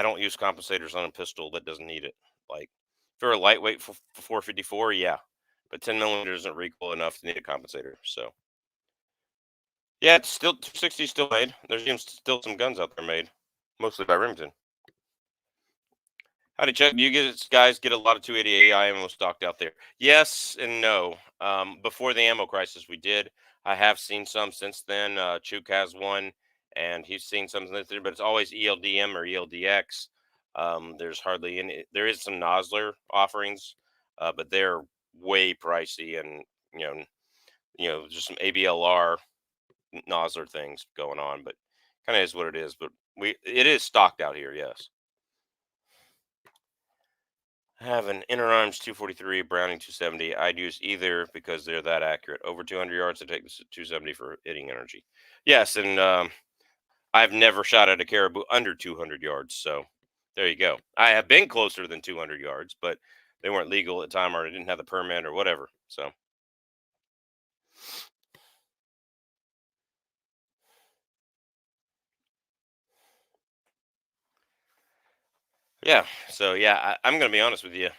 don't use compensators on a pistol that doesn't need it. Like, if you're a lightweight for 454, yeah, but 10 millimeters isn't recoil enough to need a compensator. So yeah, it's still 260 still made. There's even still some guns out there made, mostly by Remington. Howdy, Chuck. Do you guys get a lot of 280 ammo stocked out there? Yes and no. Before the ammo crisis, we did. I have seen some since then. Chuk has one, and he's seen some since then, but it's always ELDM or ELDX. There's hardly any. There is some Nosler offerings, but they're way pricey, and you know, just some ABLR Nosler things going on. But kind of is what it is. But it is stocked out here. Yes. I have an inner arms 243, Browning 270. I'd use either because they're that accurate. Over 200 yards, I take the 270 for hitting energy. Yes, and I've never shot at a caribou under 200 yards. So there you go. I have been closer than 200 yards, but they weren't legal at the time, or I didn't have the permit or whatever. So yeah, I'm gonna be honest with you.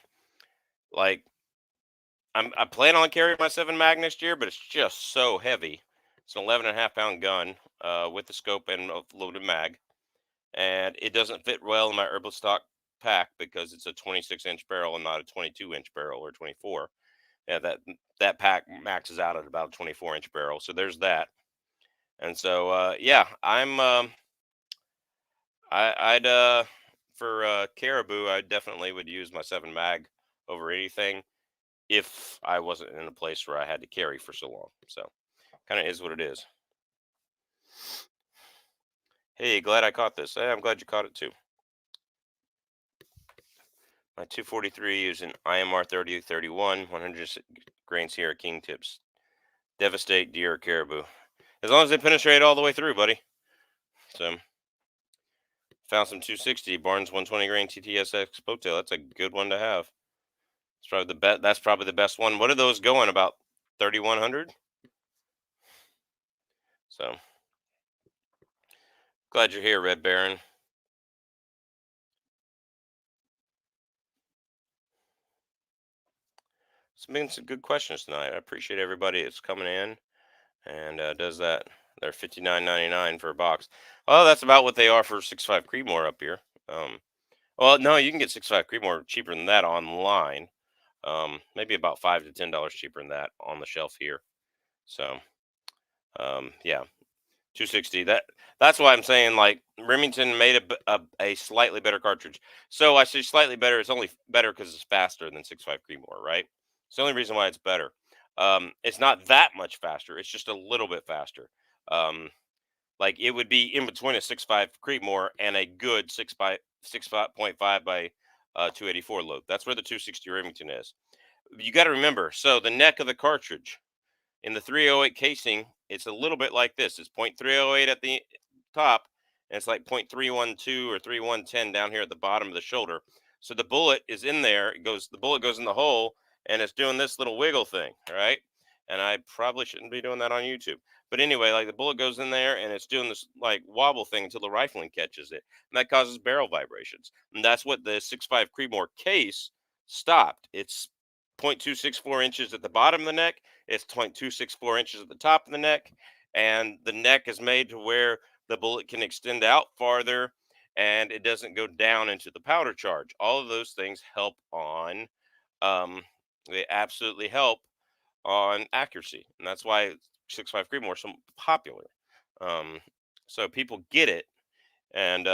Like I plan on carrying my 7 mag next year, but it's just so heavy. It's an 11.5 pound gun with the scope and a loaded mag, and it doesn't fit well in my herbal stock pack because it's a 26-inch barrel and not a 22-inch barrel or 24. Yeah, that pack maxes out at about a 24-inch barrel. So there's that. And so yeah, I'd for caribou, I definitely would use my 7 mag over anything if I wasn't in a place where I had to carry for so long. So kind of is what it is. Hey, glad I caught this. Hey, I'm glad you caught it too. My 243 is an IMR 3031, 100 grains here at King Tips. Devastate deer or caribou. As long as they penetrate all the way through, buddy. So, found some 260 Barnes 120 grain TTSX Potail. That's a good one to have. It's probably the best. That's probably the best one. What are those going about? 3,100. So, glad you're here, Red Baron. It's been some good questions tonight. I appreciate everybody that's coming in and does that. They're $59.99 for a box. Oh, that's about what they are for 6.5 Creedmoor up here. Well, no, you can get 6.5 Creedmoor cheaper than that online. Maybe about $5 to $10 cheaper than that on the shelf here. So, yeah, 260. That's why I'm saying like Remington made a slightly better cartridge. So I say slightly better. It's only better because it's faster than 6.5 Creedmoor, right? It's the only reason why it's better. It's not that much faster. It's just a little bit faster. Um, like it would be in between a 6.5 Creedmoor and a good 6.5 by 284 load. That's where the 260 Remington is. You got to remember. So the neck of the cartridge in the 308 casing, it's a little bit like this. It's 0.308 at the top, and it's like 0.312 or 3.110 down here at the bottom of the shoulder. So the bullet is in there. The bullet goes in the hole, and it's doing this little wiggle thing, right? And I probably shouldn't be doing that on YouTube. But anyway, like the bullet goes in there and it's doing this like wobble thing until the rifling catches it. And that causes barrel vibrations. And that's what the 6.5 Creedmoor case stopped. It's 0.264 inches at the bottom of the neck. It's 0.264 inches at the top of the neck. And the neck is made to where the bullet can extend out farther and it doesn't go down into the powder charge. All of those things help on, they absolutely help on accuracy. And that's why 6.5 Creedmoor is so popular. Um, so people get it. And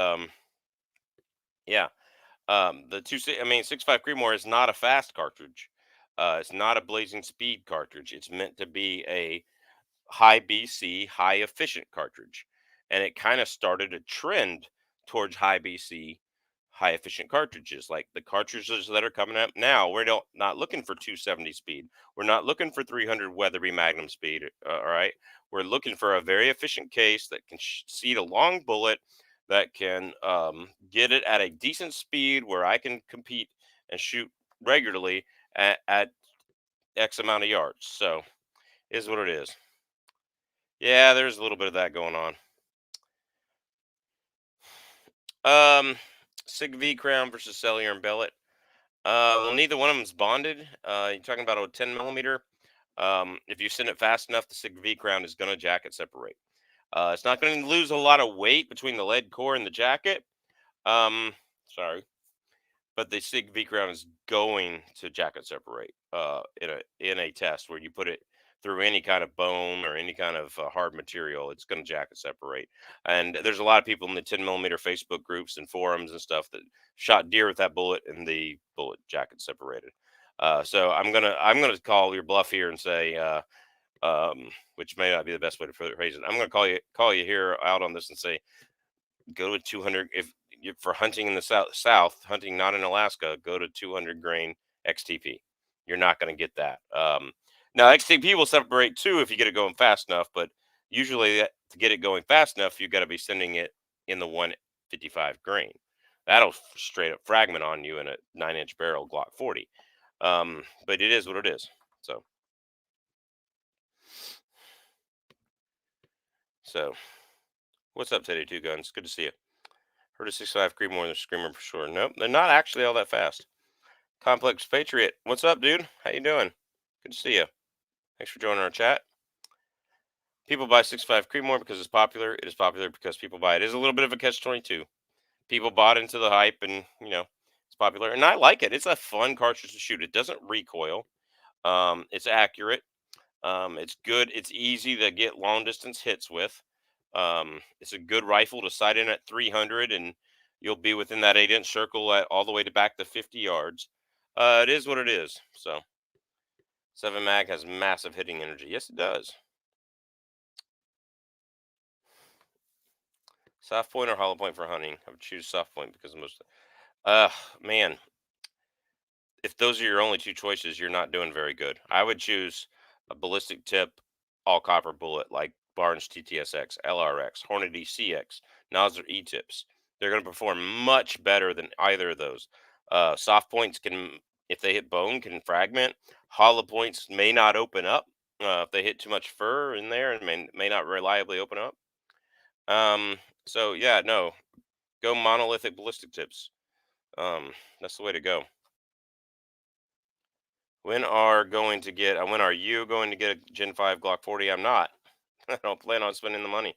yeah, the I mean, 6.5 Creedmoor is not a fast cartridge. It's not a blazing speed cartridge. It's meant to be a high BC, high efficient cartridge. And it kind of started a trend towards high BC, high efficient cartridges. Like the cartridges that are coming up now, we're not looking for 270 speed. We're not looking for 300 Weatherby Magnum speed. All right. We're looking for a very efficient case that can seat a long bullet, that can get it at a decent speed where I can compete and shoot regularly at X amount of yards. So, is what it is. Yeah, there's a little bit of that going on. Sig V Crown versus Cellular and Bellet. Well, neither one of them's bonded. You're talking about a 10 millimeter. If you send it fast enough, the Sig V Crown is going to jacket separate. It's not going to lose a lot of weight between the lead core and the jacket. Sorry, but the SIG V crown is going to jacket separate in a test where you put it through any kind of bone or any kind of hard material. It's going to jacket separate. And there's a lot of people in the 10 millimeter Facebook groups and forums and stuff that shot deer with that bullet, and the bullet jacket separated. So I'm gonna call your bluff here and say, which may not be the best way to phrase it. I'm gonna call you here out on this and say, go to 200 if you for hunting in the south, hunting not in Alaska, go to 200 grain XTP. You're not going to get that. Now XTP will separate too if you get it going fast enough, but usually to get it going fast enough, you got to be sending it in the 155 grain. That'll straight up fragment on you in a 9-inch barrel Glock 40. But it is what it is. So what's up, Teddy Two Guns? Good to see you. Heard a 6.5 Creedmoor than a Screamer for sure. Nope, they're not actually all that fast. Complex Patriot, what's up, dude? How you doing? Good to see you. Thanks for joining our chat. People buy 6.5 Creedmoor because it's popular. It is popular because people buy it. It is a little bit of a catch-22. People bought into the hype, and it's popular, and I like it. It's a fun cartridge to shoot. It doesn't recoil. It's accurate. It's good. It's easy to get long distance hits with. It's a good rifle to sight in at 300, and you'll be within that 8-inch circle at all the way to back to 50 yards. It is what it is. So 7 mag has massive hitting energy. Yes, it does. Soft point or hollow point for hunting? I would choose soft point because most. Man, if those are your only two choices, you're not doing very good. I would choose a ballistic tip, all copper bullet like Barnes TTSX, LRX, Hornady CX, Nosler E tips. They're going to perform much better than either of those. Soft points can, if they hit bone, can fragment. Hollow points may not open up if they hit too much fur in there, and may not reliably open up. So yeah, no, go monolithic ballistic tips. That's the way to go. When are you going to get a Gen 5 Glock 40? I'm not. I don't plan on spending the money.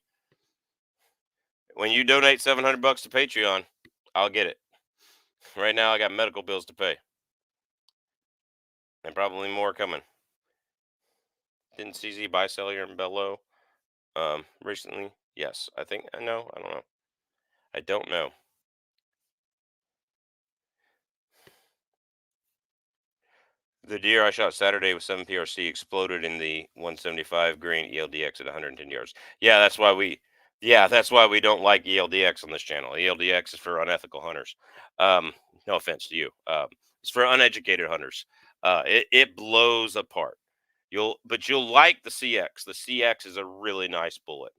When you donate $700 to Patreon, I'll get it. Right now I got medical bills to pay. And probably more coming. Didn't CZ buy Cellular and Bellow recently? Yes. I think I know. I don't know. I don't know. The deer I shot Saturday with 7 PRC exploded in the 175 grain ELDX at 110 yards. That's why we don't like ELDX on this channel. ELDX is for unethical hunters. No offense to you. It's for uneducated hunters. It blows apart. You'll like the CX. The CX is a really nice bullet.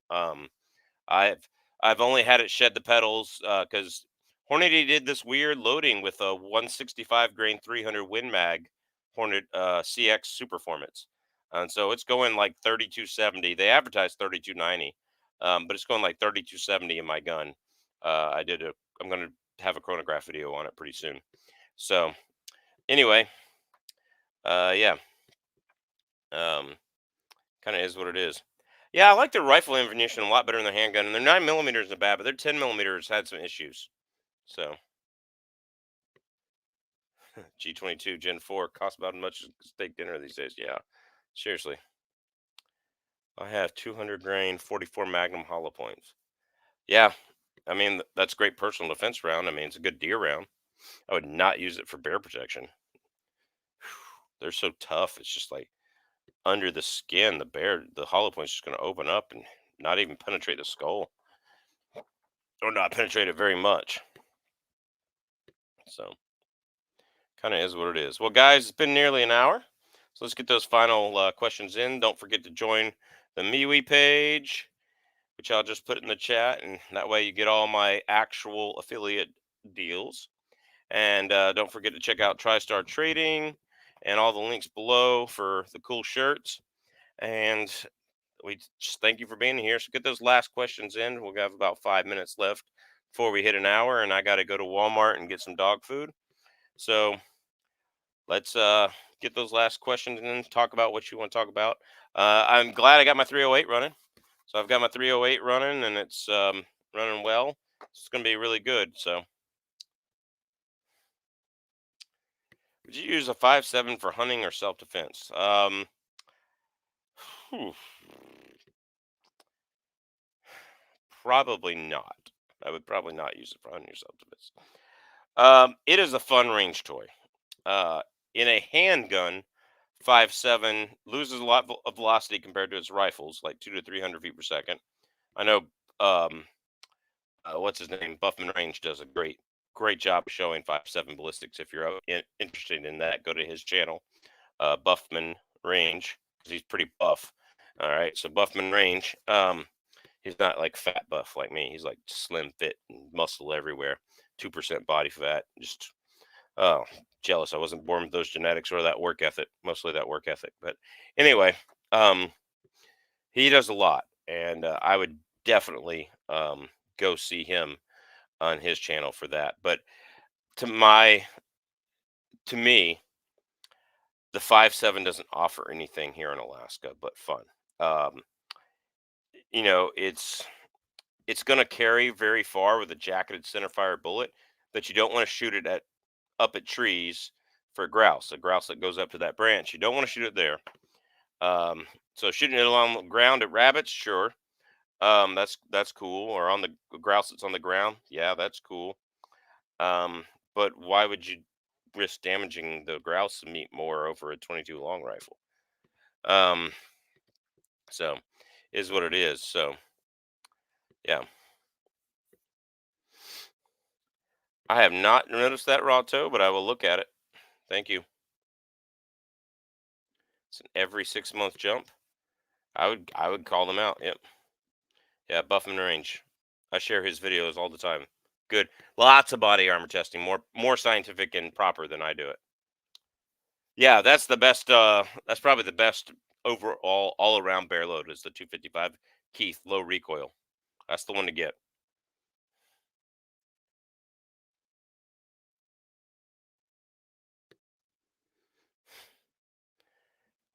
I've I've only had it shed the petals because Hornady did this weird loading with a 165 grain 300 Win Mag Hornet CX Superformance, and so it's going like 3270. They advertised 3290, but it's going like 3270 in my gun. I'm gonna have a chronograph video on it pretty soon. So anyway, yeah, kind of is what it is. Yeah, I like their rifle ammunition a lot better than their handgun, and their 9 millimeters is bad, but their 10 millimeters had some issues. So G22 Gen 4 costs about as much as steak dinner these days. Yeah, seriously. I have 200 grain 44 Magnum hollow points. Yeah, I mean that's great personal defense round. I mean it's a good deer round. I would not use it for bear protection. They're so tough. It's just like under the skin, the hollow point's just going to open up and not even penetrate the skull, or not penetrate it very much. So kind of is what it is. Well, guys, it's been nearly an hour. So let's get those final questions in. Don't forget to join the MeWe page, which I'll just put in the chat, and that way you get all my actual affiliate deals. And don't forget to check out TriStar Trading and all the links below for the cool shirts. And we just thank you for being here. So get those last questions in. We'll have about 5 minutes left before we hit an hour, and I got to go to Walmart and get some dog food. So let's get those last questions and talk about what you want to talk about. I'm glad I got my 308 running. So I've got my 308 running, and it's running well. It's going to be really good. So Would you use a 5.7 for hunting or self-defense? Whew, probably not. I would probably not use it for hunting or self-defense. It is a fun range toy. Uh, in a handgun, 5.7 loses a lot of velocity compared to its rifles, like 2 to 300 feet per second. I know, um, what's his name? Buffman Range does a great job of showing 5.7 ballistics. If you're interested in that, go to his channel, Buffman Range, because he's pretty buff. All right, so Buffman Range. He's not like fat buff like me. He's like slim fit and muscle everywhere. 2% body fat. Just oh, jealous. I wasn't born with those genetics or that work ethic. Mostly that work ethic. But anyway, um, he does a lot, and I would definitely go see him on his channel for that. But to my to me, the 5.7 doesn't offer anything here in Alaska but fun. Um, it's going to carry very far with a jacketed centerfire bullet, but you don't want to shoot it at up at trees for grouse. A grouse that goes up to that branch, you don't want to shoot it there. So shooting it along the ground at rabbits, sure. That's cool. Or on the grouse that's on the ground, yeah, that's cool. Um, but why would you risk damaging the grouse meat more over a 22 long rifle? Um, so is what it is. So yeah, I have not noticed that raw toe, but I will look at it. Thank you. It's an every 6 month jump. I would call them out. Yep. Yeah, Buffman Range. I share his videos all the time. Good. Lots of body armor testing. More scientific and proper than I do it. Yeah, that's the best that's probably the best overall all around bear load is the 255 Keith low recoil. That's the one to get.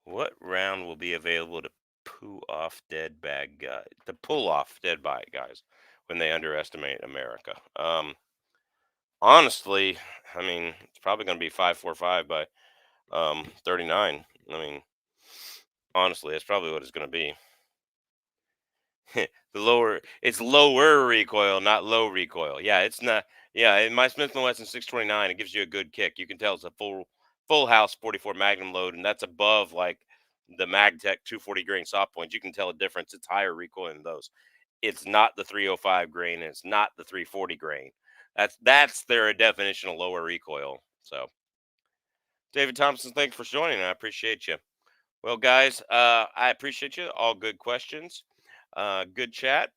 What round will be available to pull off dead bag guys when they underestimate America? Honestly, I mean, it's probably going to be 545 by 39. I mean, honestly, that's probably what it's going to be. It's lower recoil, not low recoil. Yeah, it's not. Yeah, in my Smith& and Wesson 629, it gives you a good kick. You can tell it's a full house 44 Magnum load, and that's above like the MagTech 240 grain soft points. You can tell a difference. It's higher recoil in those. It's not the 305 grain, and it's not the 340 grain. That's their definition of lower recoil. So, David Thompson, thanks for joining. I appreciate you. Well, guys, I appreciate you. All good questions. Good chat.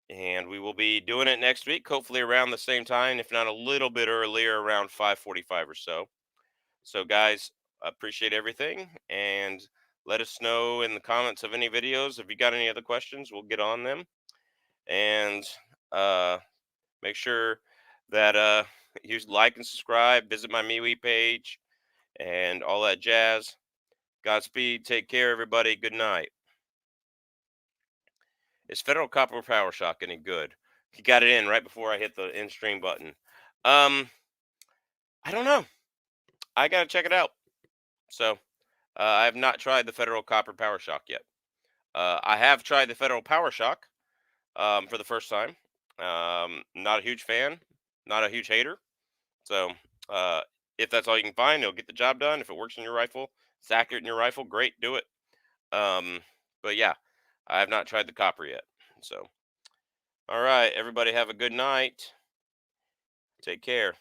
And we will be doing it next week, hopefully around the same time, if not a little bit earlier, around 5:45 or so. So, guys, appreciate everything, and let us know in the comments of any videos if you got any other questions. We'll get on them, and uh, make sure that you like and subscribe. Visit my MeWe page and all that jazz. Godspeed. Take care, everybody. Good night. Is Federal Copper Power Shock any good? He got it in right before I hit the end stream button. Um, I don't know. I gotta check it out. So I have not tried the Federal Copper Power Shock yet. I have tried the Federal Power Shock for the first time. Not a huge fan, not a huge hater. So uh, if that's all you can find, it'll get the job done. If it works in your rifle, it's accurate in your rifle, great, do it. Um, but yeah, I have not tried the copper yet. So all right, everybody, have a good night. Take care.